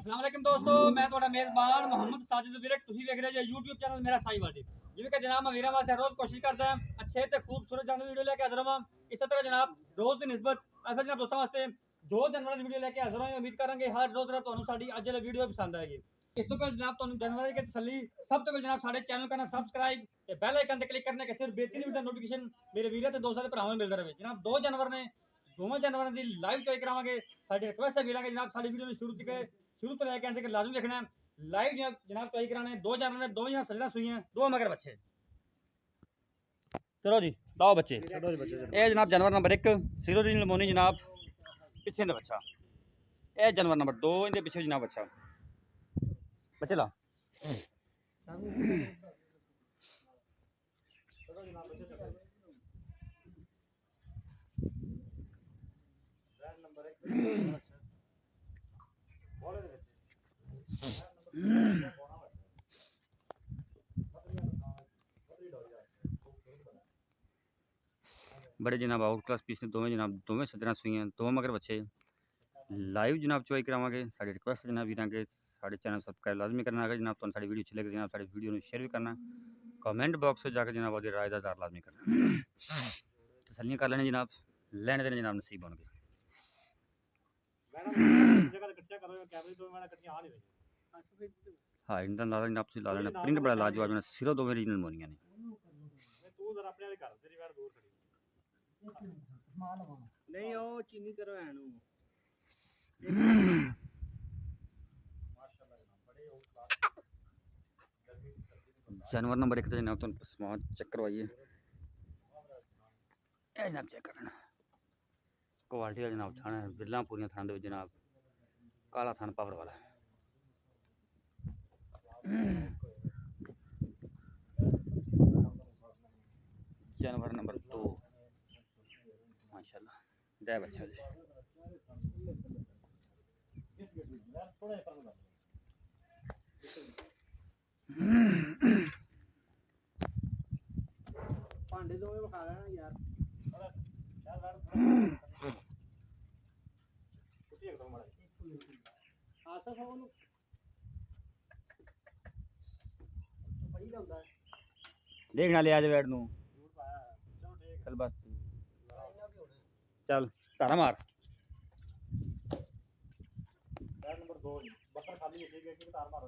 अस्सलाम वालेकुम दोस्तों, मैं ਤੁਹਾਡਾ ਮੇਜ਼ਬਾਨ ਮੁਹੰਮਦ ਸਾजिद ਵਿਰਕ। ਤੁਸੀਂ ਵੇਖ ਰਹੇ ਜੇ YouTube ਚੈਨਲ ਮੇਰਾ ਸਾਈ ਵਾਲੀ। ਜਿਵੇਂ ਕਿ ਜਨਾਬ ਮੈਂ ਵੀਰਾਂ ਵਾਸਤੇ ਰੋਜ਼ ਕੋਸ਼ਿਸ਼ ਕਰਦਾ ਹਾਂ ਅੱਛੇ ਤੇ ਖੂਬਸੂਰਤ ਜਾਨਵਰ ਵੀਡੀਓ ਲੈ ਕੇ ਹਾਜ਼ਰ ਹਾਂ। ਇਸੇ ਤਰ੍ਹਾਂ ਜਨਾਬ ਰੋਜ਼ ਦੀ ਨਿਸਬਤ ਅਸਾਂ ਜਨਾਬ ਦੋਸਤਾਂ ਵਾਸਤੇ ਜੋ ਜਾਨਵਰਾਂ ਦੀ ਵੀਡੀਓ ਲੈ ਕੇ ਹਾਜ਼ਰ ਹਾਂ। ਉਮੀਦ ਕਰਾਂਗੇ ਹਰ ਰੋਜ਼ ਦਾ ਤੁਹਾਨੂੰ ਸਾਡੀ ਅੱਜ ਵਾਲੀ ਵੀਡੀਓ ਪਸੰਦ ਆਏਗੀ। ਇਸ ਤੋਂ ਪਹਿਲਾਂ ਜਨਾਬ ਤੁਹਾਨੂੰ ਜਾਨਵਰਾਂ ਦੀ ਤਸੱਲੀ ਸਭ ਤੋਂ ਪਹਿਲਾਂ ਜਨਾਬ ਸਾਡੇ ਚੈਨਲ ਕਰਨਾ ਸਬਸਕ੍ਰਾइब ਤੇ ਬੈਲ ਆਈਕਨ ਤੇ ਕਲਿੱਕ ਕਰਨੇ ਕਿ ਸਿਰ ਬੇਹਤਰੀਨ ਵੀਡੀਓ ਨੋਟੀਫਿਕੇਸ਼ਨ ਮੇਰੇ ਵੀਰਾਂ ਤੇ ਦੋਸਤਾਂ ਦੇ ਭਰਾਵਾਂ ਨੂੰ ਮਿਲਦਾ ਰਹੇ। ਜਨਾਬ ਦੋ ਜਾਨਵਰ ਨੇ, ਦੋਵਾਂ ਜਾਨਵਰਾਂ ਦੀ ਲਾਈਵ ਚੋਇਸ ਕਰਾਵਾਂਗੇ। ਸਾਡੀ ਰਿਕੁਐਸਟ ਹੈ ਵੀਰਾਂ ਕਿ ਜਨਾਬ ਸਾਡੀ ਵੀਡੀਓ ਨੂੰ शुरू तो लेके अंत लाजमी देखना है। लाइव जनाब चॉइस कराने दो जानवर ने, दो यहाँ सजना सुई हैं, दो मगर बच्चे। चलो जी लाओ बच्चे। ये जनाब जानवर नंबर 1 सिरोजी लमोनी जनाब पिछे इंदा बच्चा। ये जानवर नंबर 2 इंदे पिछे जनाब बच्चा। बच्चे ला बड़े जनाब आउट क्लास पीस ने दोवें जनाब दोवें सदरा सुई हैं, दो मगर बच्चे। लाइव जनाब चॉइस करावांगे। साडी रिक्वेस्ट जनाब वीरां के साडे चैनल सब्सक्राइब लाजमी करना। अगर जनाब तुहानू साडी वीडियो अच्छी लगे जनाब साडी वीडियो नू शेयर भी करना। कमेंट बॉक्स में जाकर जनाब अपनी राय का इज़हार लाजमी करना। तसल्लियां कर लेने जनाब, लैने देने जनाब नसीब होंगे। हाँ इनका ला जनाब तुसीं ला लेना। प्रिंट बड़ा लाजवाब है, सिरों दोवें रीजनल मोनियां ने। नहीं ओ चीनी करो एनु जानवर नंबर 1 तो जनाब तुम समाज चेक करवाइए। जनाब चेक करना क्वालिटी का जनाब थाना है, बिल्ला पूरी थान दे जनाब, काला थान पावर वाला। जानवर नंबर 2 माशाल्लाह दे बच्चा जी। भांडे दोवे विखा लेना यार। आसफ ओनु बड़ी लंदा है देखना ले आज बैठ नू चल बस चल तारा मार। बैट नंबर 2 बकर खाली है, ठीक है कि तार मारो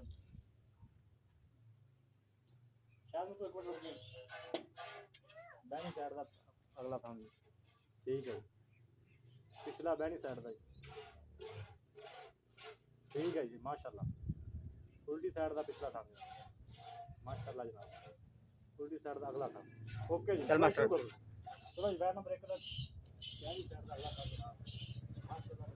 शायद में कोई कोई रुक नहीं बैनी साइड दा अगला थां जी, ठीक है पिछला बैनी साइड दा ठीक है जी माशाल्लाह। उल्टी साइड दा पिछला थां माशाल्लाह जनाब, उल्टी साइड दा अगला थां। ओके जी चल मास्टर चलो जी बैट नंबर 1 दा बैनी साइड दा अगला थां जनाब माशाल्लाह।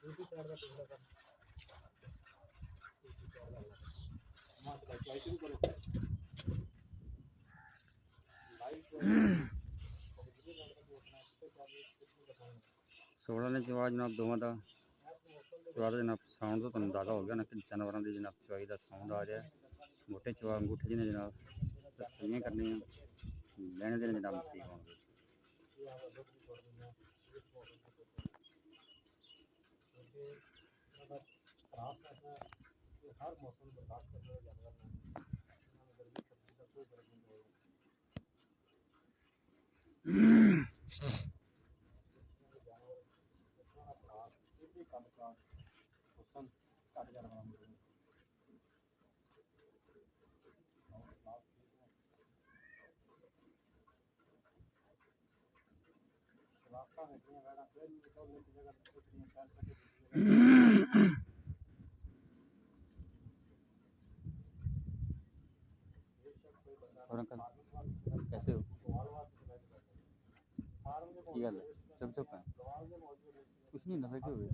उल्टी साइड दा पिछला थां माशाल्लाह। शुरू करो सोलह ने चवा जनाब दोवां का चवा का जनाब साउंड तो तुम अंदाजा हो गया ना कि जानवरों की जनाब चवाई का साउंड आ रहा है। मोटे चवा अंगूठे जी ने जनाब तस्वीरें करनी लैने देने जनाब नसीब होंगे। हर मौसम बर्दाश्त करने वाले जानवर हैं, गर्मी सर्दी का कोई फर्क नहीं होगा। और अंकल कैसे हो? क्या गल चुप चुप है कुछ नहीं नजर क्यों हुए?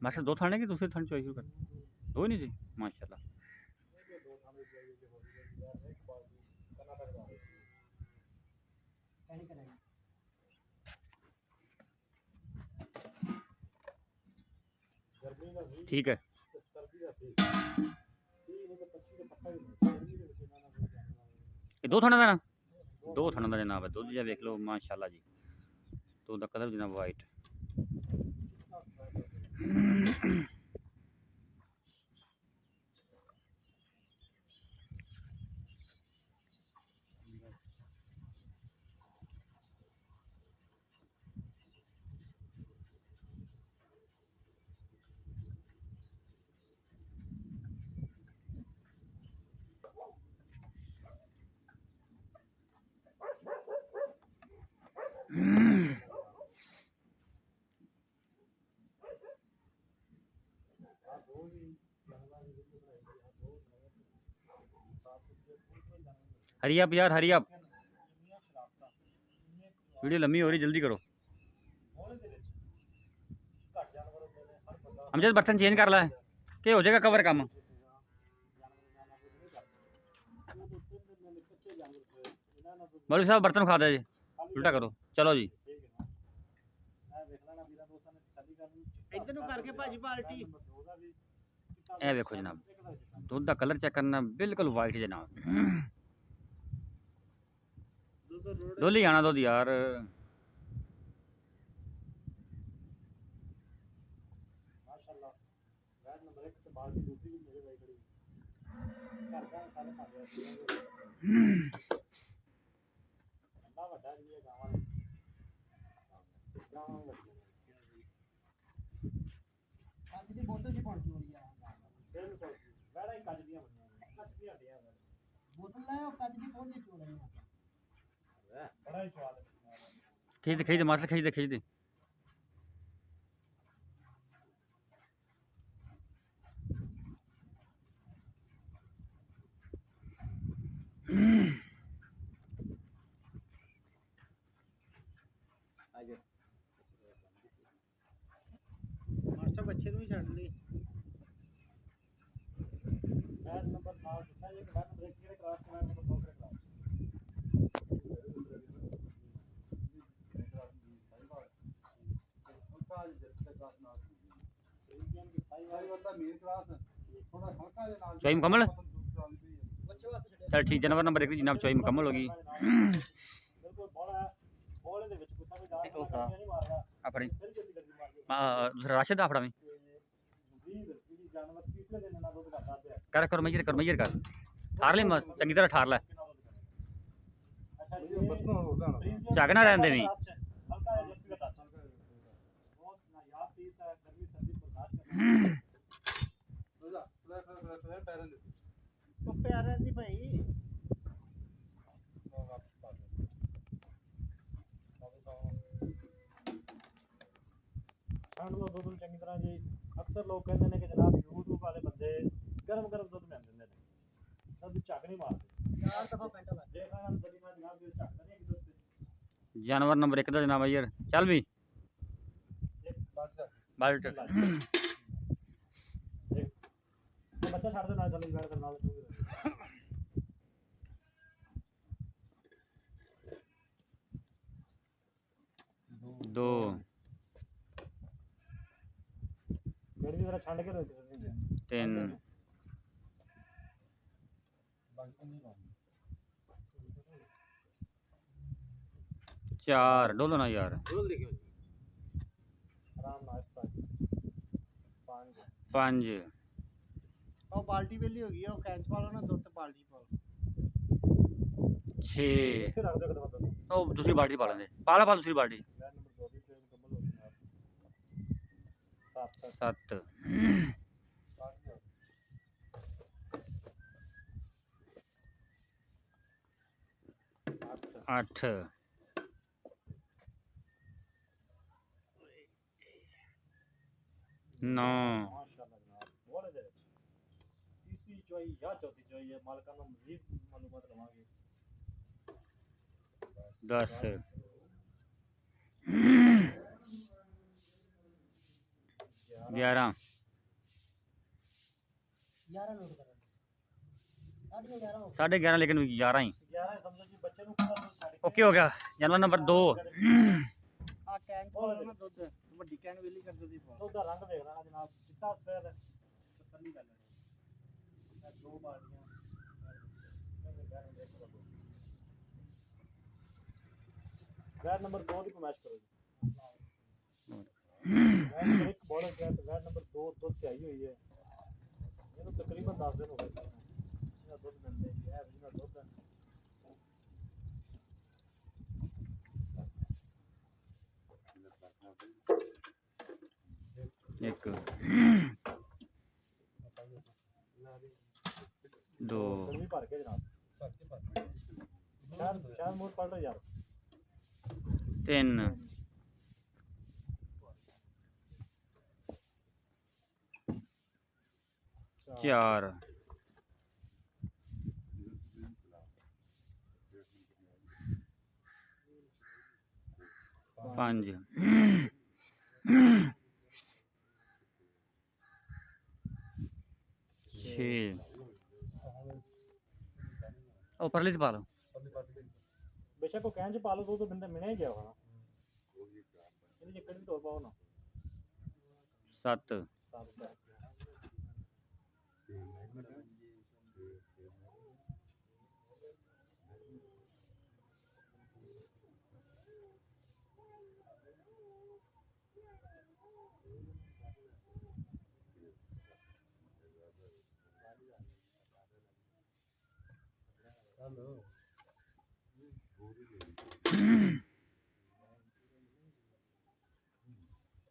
मास्टर दो थाने की दूसरे थाने चॉइस कर दो ही नहीं जी माशाल्लाह ठीक है ये दो थाने का ना दो थाने का जनाब है दुध जा देख लो माशाल्लाह जी तो दा कलर जनाब वाइट हरी अप यार हरी अप वीडियो लंबी हो रही जल्दी करो अमजद बर्तन चेंज कर ला के हो जाएगा कवर काम मौलवी साहब बर्तन खा दे जी उल्टा करो चलो जी ਇੱਧਰ ਨੂੰ ਕਰਕੇ ਭਾਜੀ ਬਾਲਟੀ ए देखो जनाब दूध का कलर चेक करना बिल्कुल वाइट जनाब डोली आना दूध यार ਬੋਤਲ ਚ ਪਾਣੀ ਹੋਣੀ ਆ ਬਿਲਕੁਲ ਬੜਾ ਹੀ ਕੱਜ ਦੀਆਂ ਬੋਤਲ ਲੈ ਉਹ ਕੱਜ ਦੀ ਪਹੁੰਚੀ ਚੋਲ ਬੜਾ ਹੀ ਸਵਾਦ खींच दे मास्टर खींच दे ਮਾਸਟਰ ਬੱਚੇ ਨੂੰ ਹੀ ਛੱਡ ਲਈ ਮੈਚ ਨੰਬਰ 7 ਦੱਸਿਆ ਜੇ ਕਿ ਮੈਚ ਬ੍ਰੇਕ ਕਿਹੜੇ ਕਲਾਸ ਚ ਮੈਚ ਨੰਬਰ 2 ਕਿਹੜੇ ਕਲਾਸ चॉइस मुकम्मल चल ठीक जानवर नंबर 1 जनाब चॉइस मुकम्मल होगी अपनी दूसरा राशिद अपना में कर मैयर कर ठार ले चंगी तरह ठार लै झग ना रहने भी ਪਿਆਰਿਆਂ ਦੀ ਭਾਈ ਠੰਡ ਦਾ ਦੁੱਧ ਨੂੰ ਚੰਗੀ ਤਰ੍ਹਾਂ ਜੀ ਅਕਸਰ ਲੋਕ ਕਹਿੰਦੇ ਨੇ ਕਿ ਜਨਾਬ YouTube ਵਾਲੇ ਬੰਦੇ ਗਰਮ ਗਰਮ ਦੁੱਧ ਮਿਲ ਦਿੰਦੇ ਨੇ ਦੁੱਧ ਝੱਗ ਨਹੀਂ ਮਾਰਦੇ ਚਾਰ ਦਫਾ ਪੈਂਟਾ ਲਾ ਜੇ ਖਾਣਾ ਦਲੀ ਨਾਲ ਜਨਾਬ ਜੇ ਝੱਗ ਨਹੀਂ ਦੁੱਧ ਤੇ ਜਾਨਵਰ ਨੰਬਰ 1 ਦਾ ਜਨਾਬ ਯਾਰ ਚੱਲ ਵੀ ਇੱਕ ਬਸ ਬਲਟ ਇੱਕ ਬੱਚਾ ਛੱਡ ਦੇ ਨਾਲ ਚੱਲ ਬੈਠ ਦੇ ਨਾਲ ਦੋ ਗੜੀ ਦੀ ਤਰ੍ਹਾਂ ਛੱਡ ਕੇ ਦੋ ਤਿੰਨ ਚਾਰ ਡੋਲੋ ਨਾ ਯਾਰ ਆਰਾਮ ਨਾਲ ਪੰਜ ਪੰਜ ਉਹ ਬਾਲਟੀ ਵੇਲੀ ਹੋ ਗਈ ਆ, ਉਹ ਕੈਂਚ ਪਾ ਲਓ ਨਾ ਦੁੱਧ ਤੇ ਬਾਲਟੀ ਪਾਓ। 6 ਇੱਥੇ ਰੱਖ ਦਿਓ ਕਦਮ ਤੋਂ ਉਹ ਦੂਸਰੀ ਬਾਲਟੀ ਪਾ ਲੈਂਦੇ ਪਾ ਲਾ ਦੂਸਰੀ ਬਾਲਟੀ ਮੈਂ ਨੰਬਰ 2 ਦੀ ਟ੍ਰੇਨ ਕਮਲ ਹੋ ਗਈ 7 7 8 9 ਮਾਸ਼ਾਅੱਲਾ ਜਨਾਬ ਬੋਲੇ ਦੇ ਤੀਸਰੀ ਚੋਈ ਜਾਂ ਚੌਥੀ ਚੋਈ ਹੈ ਮਾਲਕਾਂ ਨੂੰ ਮਜ਼ੀਦ ਮਾਲੂਮਾਤ ਲਵਾਂਗੇ 10 11 11 ਨੋਟ ਕਰੋ। 11:30 ਹੋ साढ़े 11 लेकिन 11 ही 11 ਸਮਝੋ ਜੀ ਬੱਚੇ ਨੂੰ ਕਿੰਨਾ ਦੁੱਧ ਛੱਡ ओके हो गया जानवर नंबर 2 ਆ ਕੈਂਚ ਪਾ ਲਓ ਨਾ ਦੁੱਧ ਵੱਡੀ ਕੈਨ ਵੇਲੀ ਕਰ ਦਿਓ ਦੀ ਪਾਓ। ਦੁੱਧ ਦਾ ਰੰਗ ਦੇਖ ਲੈਣਾ ਜਨਾਬ ਚਿੱਟਾ ਸਫੈਦ ਹੈ ਤਸੱਲੀ ਕਰ ਲੈਣੀ ਇਹ ਦੋ ਬਾਲਟੀਆਂ ਵੈਟ ਨੰਬਰ 2 ਦੀ ਫਰਮਾਇਸ਼ ਕਰੋ ਜੀ ਵੈਟ ਨੰਬਰ 1 ਬੋਲਰ ਕਿਹਾ ਤੇ ਵੈਟ ਨੰਬਰ 2 ਦੁੱਧ ਤੇ ਆਈ ਹੋਈ ਹੈ ਇਹਨੂੰ ਤਕਰੀਬਨ 10 ਦਿਨ ਹੋ ਗਏ ਇਹਦਾ ਦੁੱਧ ਮਿਲਦੇ ਜੀ ਇਹ ਜਿਹਨਾਂ ਦੁੱਧ ਹੈ एक दो ਗਰਮੀ ਭਰ ਕੇ ਜਨਾਬ ਸ਼ਾਇਦ ਮੋੜ ਪੜ ਰਿਹਾ ਯਾਰ 3 4 5 6 ਉਹ ਪਰਲੇ ਚ ਪਾ ਲਓ ਬੇਸ਼ੱਕ ਉਹ ਕਹਿਣ ਚ ਪਾ ਲਓ ਦੋ ਬੰਦੇ ਮਿਣੇ ਗਿਆ ਹੋਣਾ ਇਹਦੇ ਚੱਕਰ ਦੀ ਤੋਰ ਪਾਓ ਨਾ 7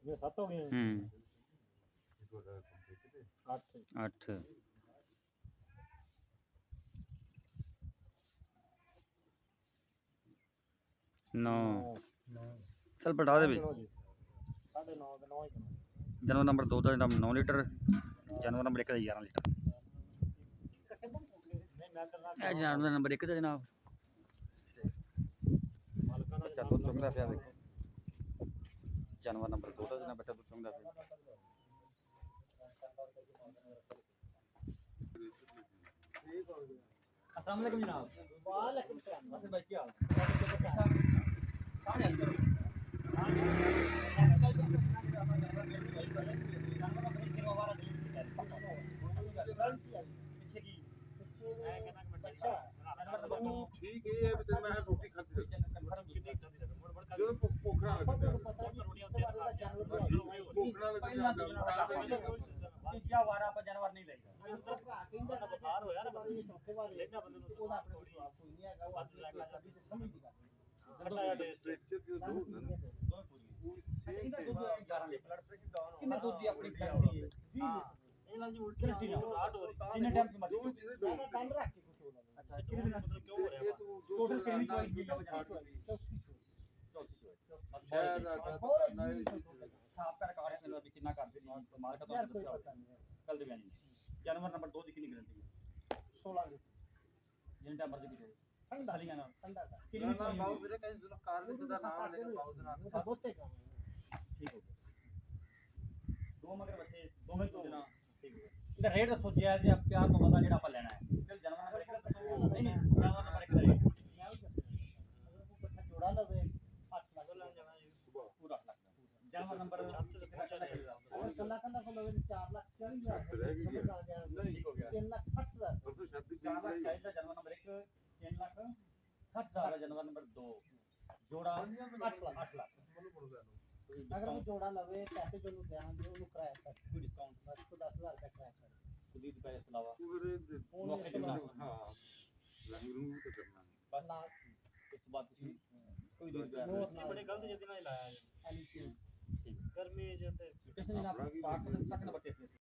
ये 7 हो गए 8 8 9 चल बढ़ा दे भी 9.5 9 9 ही जानवर नंबर 2 का जनाब 9 लीटर जानवर नंबर 1 का 11 लीटर नहीं मैं करना ਇਹ जानवर नंबर 1 ਦਾ ਜਨਾਬ मालकाना ਚੱਲ ਉਹ ਚੁੰਗਦਾ ਪਿਆ ਵੇਖੋ जानवर नंबर 2 ਦਾ ਜਨਾਬ ਬੱਚਾ ਚੁੰਗਦਾ ਪਿਆ अस्सलाम वालेकुम जनाब वालेकुम सलाम। असद भाई क्या हाल कहां है ठीक है अभी तक मैं रोटी खाती जो पोखरा क्या वारा पर जानवर नहीं लेगा बुखार होया ना लेना बंदे ਨੂੰ ਉਹਦਾ ਆਪਣੇ ਕੋਲ ਜਵਾਬ ਕੋਈ ਨਹੀਂ ਹੈਗਾ ਉਹ ਅੱਜ ਲੱਗਾ ਕਦੀ ਸਮਝ ਨਹੀਂ ਕਰਦਾ ਖੱਟਾ ਜਿਹਾ ਟੇਸਟ स्ट्रक्चर के दो ना कितना दूध है 11 लीटर कितना दूध दी अपनी फैमिली है ਇਹ ਲਾਂ ਜੀ ਉਲਟੀ ਸਟਾਰਟ ਹੋ ਰਹੀ कितने टाइम की दो मत चीजें दो ਕੰਨ ਰੱਖ ਕੇ ਕੁਝ ਹੋਣਾ अच्छा कितने दिन ਮਤਲਬ ਕਿਉਂ ਹੋ ਰਿਹਾ ये ਵਾ तो टोटल कितनी चॉइस मिली शायद साफ कर काट मार्का तो यार कोई बताओ पता नहीं है कल दे बयानी जानवर नंबर 2 की कितनी गारंटी है 16 की जिन टाइम मर्जी की ठंडा साली गाना ठंडा का कितनी ਨਾ ਬਾਉ ਵੀਰੇ ਕਹਿੰਦੇ ਜਦੋਂ ਕਾਰ ਵਿੱਚ ਦਾ ਨਾਮ ਲੈਗਾ ਬਾਉ ਦੇ ਨਾਲ वो बोते का ठीक हो गया दो मगर बच्चे दो में दो देना ठीक हो गया इधर रेट दसो जायज है प्यार मोहब्बत जेड़ा अपन लेना है फिर जानवर नंबर 1 दसो नहीं नहीं जानवर नंबर 1 का रेट मैं भी करता अगर वो कट्ठा जोड़ा लवे 8 लाख पूरा 8 लाख जानवर नंबर अगर कल्ला कल्ला को लवे 4 लाख 40 हजार रहेगी जी। ठीक हो गया 3 लाख 60 हजार ਪਰਸੋਂ ਛੱਤ ਦੀ 4 लाख चाहिए जानवर नंबर 1 3 लाख 60,000 है जानवर नंबर 2 जोड़ा 8 लाख अगर वो जोड़ा लवे पैसे जो ध्यान दे उन्हें किराया कर कोई डिस्काउंट बस को 10,000 का किराया कर खुदी रुपए के अलावा ਵੀਰੇ मौके पे बना ਹਾਂ ਲੰਗ ਨੂੰ ਤਾਂ ਕਰਨਾ बस ना इस बात की कोई दूर पे वो बड़े गलत जल्दी ना लाया एलसी ठीक गर्मी जते किसने ना पार्ट तक नंबर टेस्ट